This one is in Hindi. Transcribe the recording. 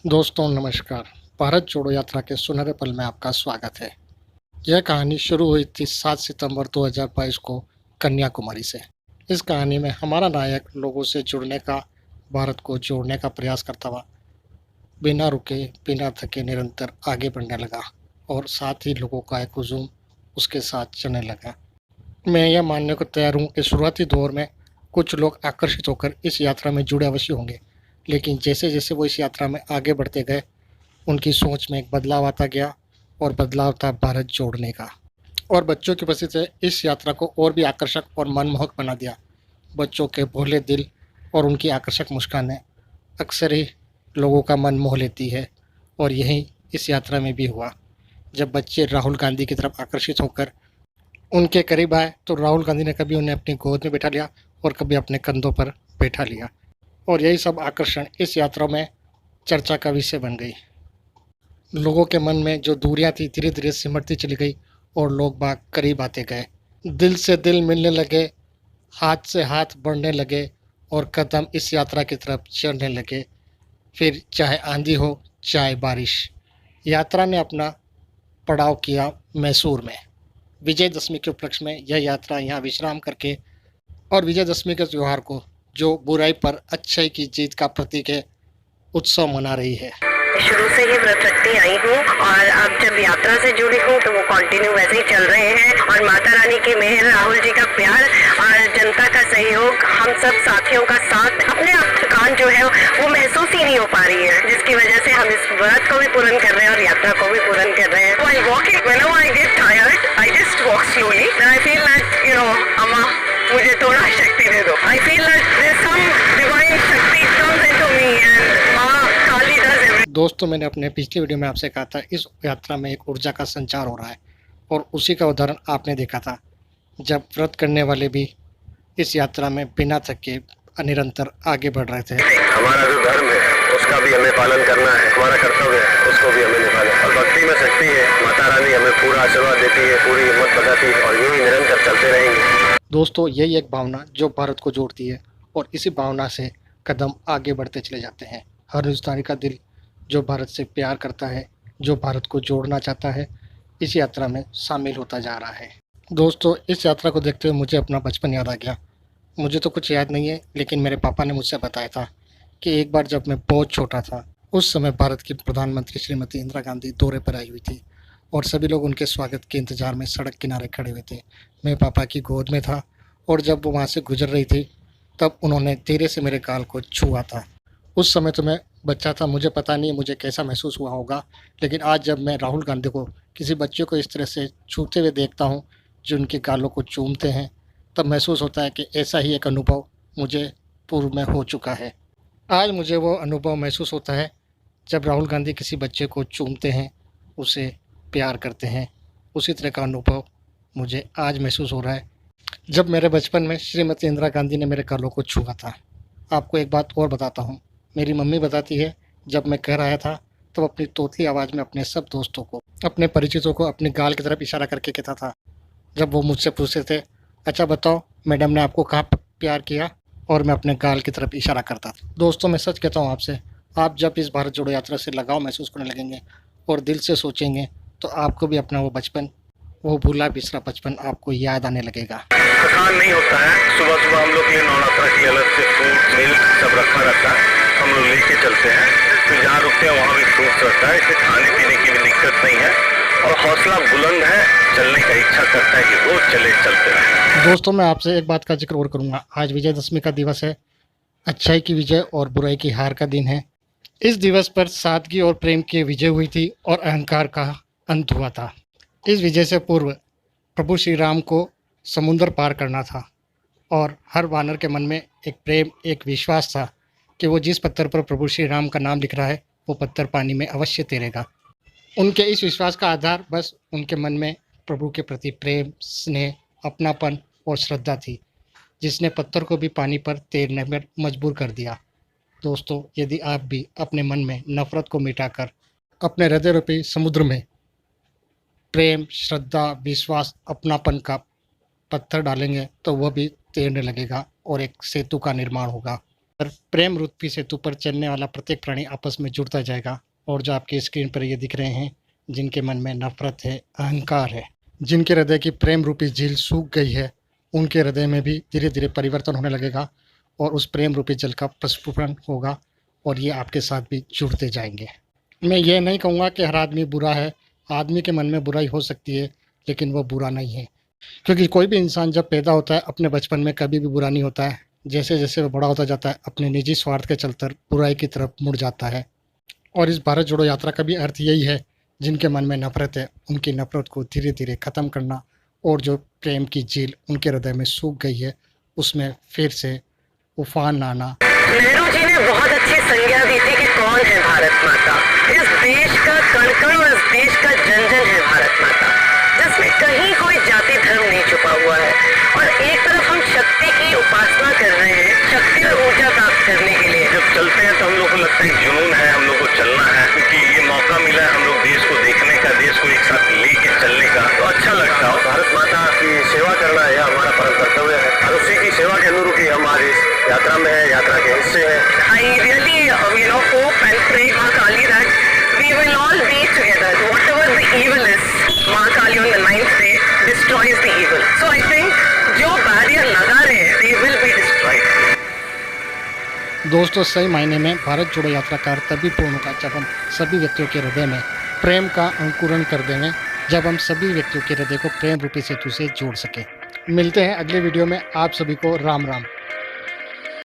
दोस्तों नमस्कार। भारत जोड़ो यात्रा के सुनहरे पल में आपका स्वागत है। यह कहानी शुरू हुई थी 7 सितंबर 2022 को कन्याकुमारी से। इस कहानी में हमारा नायक लोगों से जुड़ने का, भारत को जोड़ने का प्रयास करता हुआ बिना रुके, बिना थके निरंतर आगे बढ़ने लगा और साथ ही लोगों का एक हुजूम उसके साथ चलने लगा। मैं यह मानने को तैयार हूँ कि शुरुआती दौर में कुछ लोग आकर्षित होकर इस यात्रा में जुड़े अवश्य होंगे, लेकिन जैसे जैसे वो इस यात्रा में आगे बढ़ते गए उनकी सोच में एक बदलाव आता गया और बदलाव था भारत जोड़ने का। और बच्चों की उपस्थिति से इस यात्रा को और भी आकर्षक और मनमोहक बना दिया। बच्चों के भोले दिल और उनकी आकर्षक मुस्कानें अक्सर ही लोगों का मन मोह लेती है और यही इस यात्रा में भी हुआ। जब बच्चे राहुल गांधी की तरफ आकर्षित होकर उनके करीब आए तो राहुल गांधी ने कभी उन्हें अपनी गोद में बैठा लिया और कभी अपने कंधों पर बैठा लिया और यही सब आकर्षण इस यात्रा में चर्चा का विषय बन गई। लोगों के मन में जो दूरियां थी धीरे धीरे सिमटती चली गई और लोग बाग करीब आते गए, दिल से दिल मिलने लगे, हाथ से हाथ बढ़ने लगे और कदम इस यात्रा की तरफ चढ़ने लगे। फिर चाहे आंधी हो चाहे बारिश, यात्रा ने अपना पड़ाव किया मैसूर में। विजयदशमी के उपलक्ष्य में यह यात्रा यहाँ विश्राम करके और विजयदशमी के त्यौहार को, जो बुराई पर अच्छाई की जीत का प्रतीक है, उत्सव मना रही है। शुरू से ही व्रत रखती आई हूँ और अब जब यात्रा से जुड़ी हूँ तो वो कंटिन्यू वैसे ही चल रहे हैं और माता रानी की मेहर, राहुल जी का प्यार और जनता का सहयोग, हम सब साथियों का साथ, अपने आप थकान जो है वो महसूस ही नहीं हो पा रही है, जिसकी वजह से हम इस व्रत को भी पूर्ण कर रहे हैं और यात्रा को भी पूर्ण कर रहे हैं। While walking, whenever I get tired, I just walk slowly and I feel like, अम्मा मुझे थोड़ा शक्ति दे दो। I feel like there's some divine शक्ति comes into me and माँ काली does everything। दोस्तों, मैंने अपने पिछली वीडियो में आपसे कहा था इस यात्रा में एक ऊर्जा का संचार हो रहा है और उसी का उदाहरण आपने देखा था जब व्रत करने वाले भी इस यात्रा में बिना थके निरंतर आगे बढ़ रहे थे। हमारा जो धर्म है उसका भी हमें पालन करना है, हमारा कर्तव्य है, उसको भी हमें निभाना है। और भक्ति में शक्ति है, माता रानी हमें पूरा आशीर्वाद देती है, पूरी हिम्मत बताती है और यूं ही निरंतर चलते रहेंगे। दोस्तों, यही एक भावना जो भारत को जोड़ती है और इसी भावना से कदम आगे बढ़ते चले जाते हैं। हर हिंदुस्तानी का दिल जो भारत से प्यार करता है, जो भारत को जोड़ना चाहता है, इस यात्रा में शामिल होता जा रहा है। दोस्तों, इस यात्रा को देखते हुए मुझे अपना बचपन याद आ गया। मुझे तो कुछ याद नहीं है, लेकिन मेरे पापा ने मुझसे बताया था कि एक बार जब मैं बहुत छोटा था, उस समय भारत की प्रधानमंत्री श्रीमती इंदिरा गांधी दौरे पर आई हुई थी और सभी लोग उनके स्वागत के इंतज़ार में सड़क किनारे खड़े हुए थे। मैं पापा की गोद में था और जब वो वहाँ से गुजर रही थी तब उन्होंने धीरे से मेरे गाल को छुआ था। उस समय तो मैं बच्चा था, मुझे पता नहीं मुझे कैसा महसूस हुआ होगा, लेकिन आज जब मैं राहुल गांधी को, किसी बच्चे को इस तरह से छूते हुए देखता हूँ जो उनके गालों को चूमते हैं, तब महसूस होता है कि ऐसा ही एक अनुभव मुझे पूर्व में हो चुका है। आज मुझे वो अनुभव महसूस होता है जब राहुल गांधी किसी बच्चे को चूमते हैं, उसे प्यार करते हैं। उसी तरह का अनुभव मुझे आज महसूस हो रहा है जब मेरे बचपन में श्रीमती इंदिरा गांधी ने मेरे गालों को छुआ था। आपको एक बात और बताता हूँ, मेरी मम्मी बताती है जब मैं कह रहा था तो अपनी तोतली आवाज़ में अपने सब दोस्तों को, अपने परिचितों को अपने गाल की तरफ इशारा करके कहता था जब वो मुझसे पूछते थे, अच्छा बताओ मैडम ने आपको कहाँ प्यार किया, और मैं अपने गाल की तरफ इशारा करता था। दोस्तों, मैं सच कहता हूँ आपसे, आप जब इस भारत जोड़ो यात्रा से लगाव महसूस करने लगेंगे और दिल से सोचेंगे तो आपको भी अपना वो बचपन, वो भूला बिसरा बचपन आपको याद आने लगेगा। थकान नहीं होता है। सुबह सुबह हम लोग के लिए नवरात्रा के लिए अलग से फ्रूट मिल्क सब रखा रहता है, हम लोग लेके चलते हैं। फिर जहाँ रुकते हैं वहाँ भी फ्रूट्स रहता है, इससे खाने पीने की भी दिक्कत नहीं है और हौसला बुलंद है, चलने का इच्छा करता है कि रोज चले चलते रहें। दोस्तों, मैं आपसे एक बात का जिक्र और करूँगा। आज विजयदशमी का दिवस है, अच्छाई की विजय और बुराई की हार का दिन है। इस दिवस पर सादगी और प्रेम की विजय हुई थी और अहंकार का अंत हुआ था। इस विजय से पूर्व प्रभु श्री राम को समुद्र पार करना था और हर वानर के मन में एक प्रेम, एक विश्वास था कि वो जिस पत्थर पर प्रभु श्री राम का नाम लिख रहा है वो पत्थर पानी में अवश्य तैरेगा। उनके इस विश्वास का आधार बस उनके मन में प्रभु के प्रति प्रेम, स्नेह, अपनापन और श्रद्धा थी, जिसने पत्थर को भी पानी पर तैरने में मजबूर कर दिया। दोस्तों, यदि आप भी अपने मन में नफरत को मिटाकर अपने हृदय रूपी समुद्र में प्रेम, श्रद्धा, विश्वास, अपनापन का पत्थर डालेंगे तो वह भी तैरने लगेगा और एक सेतु का निर्माण होगा। पर प्रेम रूपी सेतु पर चलने वाला प्रत्येक प्राणी आपस में जुड़ता जाएगा। और जो आपकी स्क्रीन पर ये दिख रहे हैं, जिनके मन में नफरत है, अहंकार है, जिनके हृदय की प्रेम रूपी झील सूख गई है, उनके हृदय में भी धीरे धीरे परिवर्तन होने लगेगा और उस प्रेम रूपी जल का प्रस्फुटन होगा और ये आपके साथ भी जुड़ते जाएंगे। मैं ये नहीं कहूँगा कि हर आदमी बुरा है। आदमी के मन में बुराई हो सकती है, लेकिन वो बुरा नहीं है, क्योंकि कोई भी इंसान जब पैदा होता है अपने बचपन में कभी भी बुरा नहीं होता है। जैसे जैसे वो बड़ा होता जाता है, अपने निजी स्वार्थ के चलते बुराई की तरफ मुड़ जाता है। और इस भारत जोड़ो यात्रा का भी अर्थ यही है, जिनके मन में नफरत है, उनकी नफरत को धीरे धीरे ख़त्म करना और जो प्रेम की झील उनके हृदय में सूख गई है, उसमें फिर से उफान आना। नेहरू जी ने बहुत अच्छी संज्ञा दी थी कि कौन है भारत माता। इस देश का कण कण और इस देश का जन जन है भारत माता, जिसमें कहीं कोई जाति धर्म नहीं छुपा हुआ है। और एक तरफ हम शक्ति की उपासना कर रहे हैं, शक्ति और ऊर्जा प्राप्त करने के लिए। जब चलते हैं तो हम लोग को लगता है जुनून है, हम लोग को चलना है, क्योंकि ये मौका मिला है हम लोग देश को देखने का, देश को एक साथ लेके चलने का, तो अच्छा लगता है। भारत माता की सेवा करना यह हमारा परम कर्तव्य है और उसी की सेवा के अनुरूप ही हम आज इस यात्रा में है, यात्रा के हिस्से हैं। I really, hope and pray Maa Kali that we will all be together. Whatever the evil is, Maa Kali on the 9th day destroys the evil. So I think जो barrier लगा रहे हैं, they will be destroyed. दोस्तों, सही मायने में भारत जोड़ो यात्रा का अर्थ तभी पूर्ण होगा जब हम सभी व्यक्तियों के हृदय में प्रेम का अंकुरण कर देंगे, जब हम सभी व्यक्तियों के हृदय को प्रेम रूपी सेतु से जोड़ सकें। मिलते हैं अगले वीडियो में। आप सभी को राम राम।